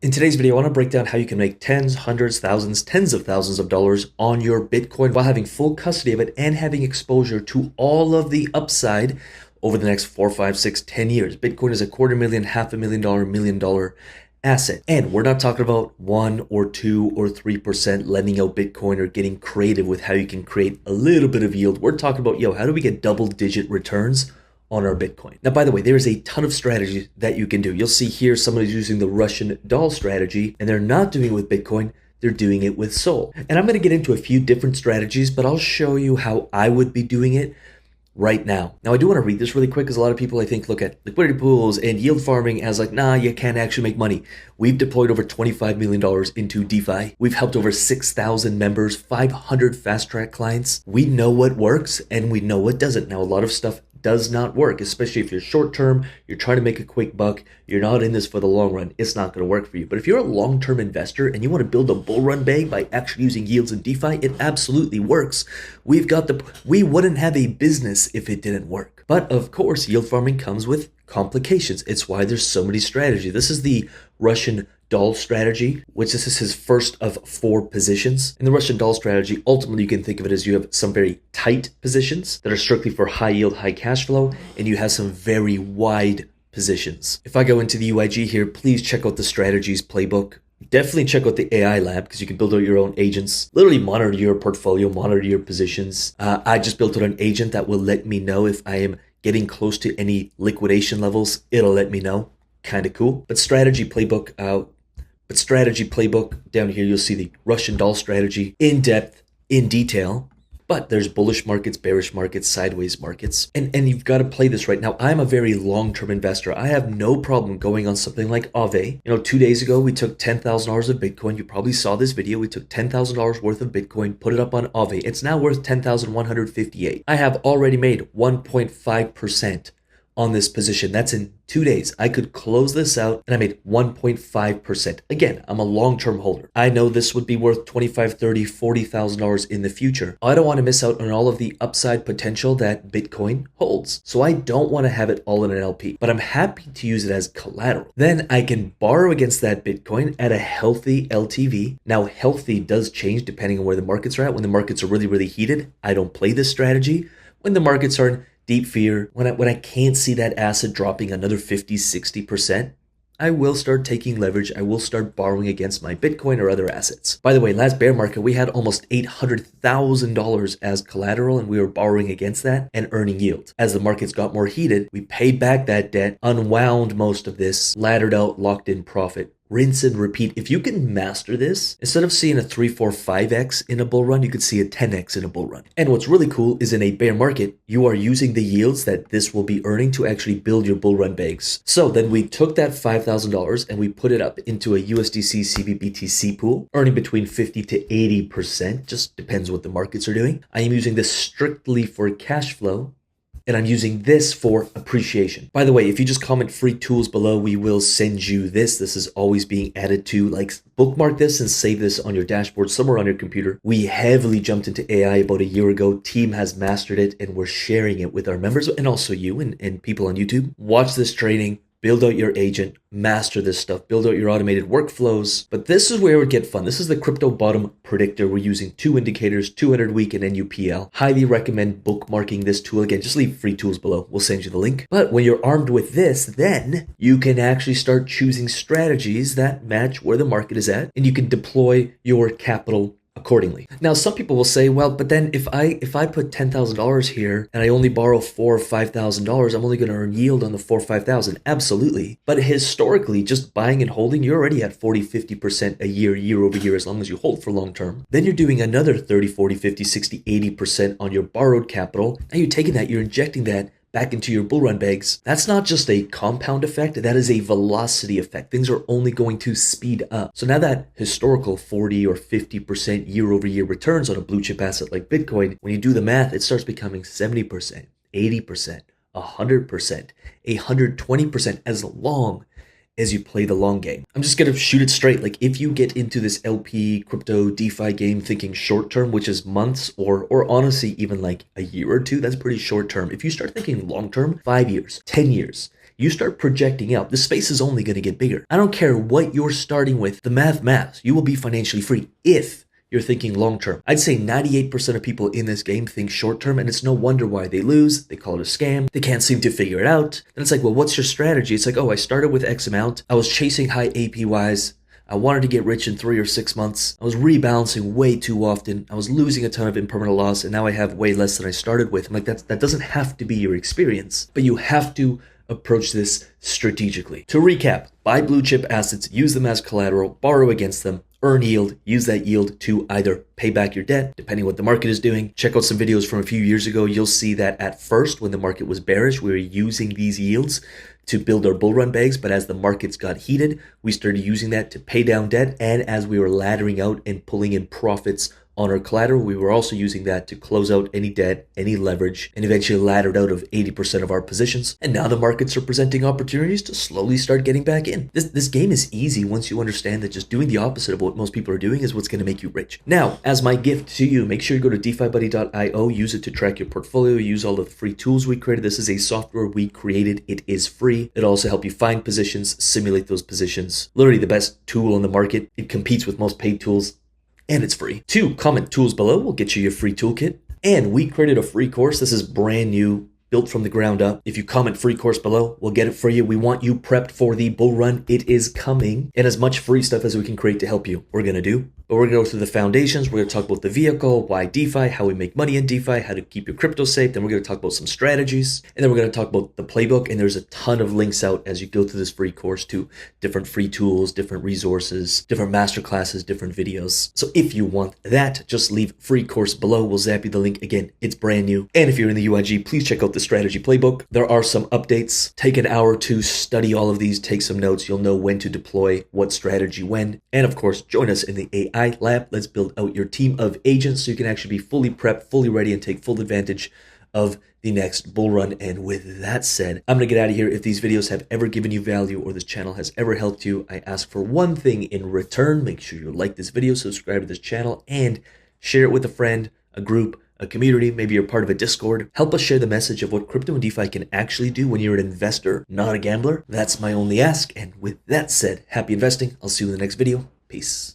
In today's video, I want to break down how you can make tens, hundreds, thousands, tens of thousands of dollars on your Bitcoin while having full custody of it and having exposure to all of the upside over the next 4, 5, 6, 10 years. Bitcoin is a $250,000, $500,000, $1 million asset. And we're not talking about 1 or 2 or 3% lending out Bitcoin or getting creative with how you can create a little bit of yield. We're talking about, how do we get double-digit returns on our Bitcoin? Now, by the way, there's a ton of strategies that you can do. You'll see here somebody's using the Russian doll strategy, and they're not doing it with Bitcoin, they're doing it with Sol. And I'm going to get into a few different strategies, but I'll show you how I would be doing it right now. Now, I do want to read this really quick because a lot of people, I think, look at liquidity pools and yield farming as like, nah, you can't actually make money. We've deployed over $25 million into DeFi. We've helped over 6,000 members, 500 fast track clients. We know what works and we know what doesn't. Now, a lot of stuff does not work, especially if you're short term, you're trying to make a quick buck, you're not in this for the long run, it's not going to work for you. But if you're a long-term investor and you want to build a bull run bag by actually using yields in DeFi, it absolutely works. We wouldn't have a business if it didn't work. But of course, yield farming comes with complications. It's why there's so many strategies. This is the Russian doll strategy, which this is his first of 4 positions. In the Russian doll strategy, ultimately you can think of it as you have some very tight positions that are strictly for high yield, high cash flow, and you have some very wide positions. If I go into the UIG here, please check out the strategies playbook. Definitely check out the AI lab because you can build out your own agents, literally monitor your portfolio, monitor your positions. I just built out an agent that will let me know if I am getting close to any liquidation levels. It'll let me know. Kind of cool. But strategy playbook down here, you'll see the Russian doll strategy in depth, in detail. But there's bullish markets, bearish markets, sideways markets. And you've got to play this right. Now, I'm a very long-term investor. I have no problem going on something like Aave. 2 days ago, we took $10,000 of Bitcoin. You probably saw this video. We took $10,000 worth of Bitcoin, put it up on Aave. It's now worth $10,158. I have already made 1.5% on this position. That's in 2 days. I could close this out and I made 1.5%. Again, I'm a long-term holder. I know this would be worth $25,000, $30,000, $40,000 in the future. I don't want to miss out on all of the upside potential that Bitcoin holds. So I don't want to have it all in an LP, but I'm happy to use it as collateral. Then I can borrow against that Bitcoin at a healthy LTV. Now, healthy does change depending on where the markets are at. When the markets are really, really heated, I don't play this strategy. When the markets are in deep fear, when I can't see that asset dropping another 50, 60%, I will start taking leverage. I will start borrowing against my Bitcoin or other assets. By the way, last bear market, we had almost $800,000 as collateral and we were borrowing against that and earning yield. As the markets got more heated, we paid back that debt, unwound most of this, laddered out, locked in profit. Rinse and repeat. If you can master this, instead of seeing a 3, 4, 5x in a bull run, you could see a 10x in a bull run. And what's really cool is in a bear market, you are using the yields that this will be earning to actually build your bull run bags. So then we took that $5,000 and we put it up into a USDC CBBTC pool, earning between 50 to 80%. Just depends what the markets are doing. I am using this strictly for cash flow, and I'm using this for appreciation. By the way, if you just comment free tools below, we will send you this. This is always being added to, like, bookmark this and save this on your dashboard somewhere on your computer. We heavily jumped into AI about a year ago. Team has mastered it and we're sharing it with our members and also you and people on YouTube. Watch this training. Build out your agent, master this stuff, build out your automated workflows. But this is where it would get fun. This is the crypto bottom predictor. We're using 2 indicators, 200 week and NUPL. Highly recommend bookmarking this tool. Again, just leave free tools below. We'll send you the link. But when you're armed with this, then you can actually start choosing strategies that match where the market is at, and you can deploy your capital accordingly. Now, some people will say, well, but then if I put $10,000 here and I only borrow $4,000 or $5,000, I'm only going to earn yield on the $4,000 or $5,000. Absolutely. But historically, just buying and holding, you're already at 40, 50% a year over year, as long as you hold for long term. Then you're doing another 30, 40, 50, 60, 80% on your borrowed capital. Now you're taking that, you're injecting that back into your bull run bags. That's not just a compound effect, that is a velocity effect. Things are only going to speed up. So now that historical 40 or 50% year over year returns on a blue chip asset like Bitcoin, when you do the math, it starts becoming 70%, 80%, 100%, 120% as long as you play the long game. I'm just gonna shoot it straight. Like, if you get into this LP crypto DeFi game thinking short term, which is months or honestly even like a year or two, that's pretty short term. If you start thinking long term, 5 years, 10 years, you start projecting out, the space is only going to get bigger. I don't care what you're starting with, the math, you will be financially free if you're thinking long term. I'd say 98% of people in this game think short term, and it's no wonder why they lose. They call it a scam. They can't seem to figure it out. Then it's like, well, what's your strategy? It's like, oh, I started with X amount. I was chasing high APYs. I wanted to get rich in 3 or 6 months. I was rebalancing way too often. I was losing a ton of impermanent loss, and now I have way less than I started with. I'm like, that doesn't have to be your experience, but you have to approach this strategically. To recap, buy blue chip assets, use them as collateral, borrow against them, earn yield, use that yield to either pay back your debt, depending what the market is doing. Check out some videos from a few years ago. You'll see that at first, when the market was bearish, we were using these yields to build our bull run bags, but as the markets got heated, we started using that to pay down debt, and as we were laddering out and pulling in profits on our collateral, we were also using that to close out any debt, any leverage, and eventually laddered out of 80% of our positions. And now the markets are presenting opportunities to slowly start getting back in. This game is easy once you understand that just doing the opposite of what most people are doing is what's going to make you rich. Now, as my gift to you, make sure you go to DeFiBuddy.io, use it to track your portfolio, use all the free tools we created. This is a software we created. It is free. It'll also help you find positions, simulate those positions. Literally the best tool on the market. It competes with most paid tools, and it's free. 2, comment tools below. We'll get you your free toolkit. And we created a free course. This is brand new, built from the ground up. If you comment free course below, we'll get it for you. We want you prepped for the bull run. It is coming. And as much free stuff as we can create to help you, we're going to do. But we're going to go through the foundations. We're going to talk about the vehicle, why DeFi, how we make money in DeFi, how to keep your crypto safe. Then we're going to talk about some strategies. And then we're going to talk about the playbook. And there's a ton of links out as you go through this free course to different free tools, different resources, different masterclasses, different videos. So if you want that, just leave free course below. We'll zap you the link. Again, it's brand new. And if you're in the UIG, please check out the strategy playbook. There are some updates. Take an hour to study all of these, take some notes. You'll know when to deploy what strategy when. And of course, join us in the AI lab. Let's build out your team of agents so you can actually be fully prepped, fully ready, and take full advantage of the next bull run. And with that said, I'm going to get out of here. If these videos have ever given you value or this channel has ever helped you, I ask for one thing in return. Make sure you like this video, subscribe to this channel, and share it with a friend, a group, a community. Maybe you're part of a Discord. Help us share the message of what crypto and DeFi can actually do when you're an investor, not a gambler. That's my only ask. And with that said, happy investing. I'll see you in the next video. Peace.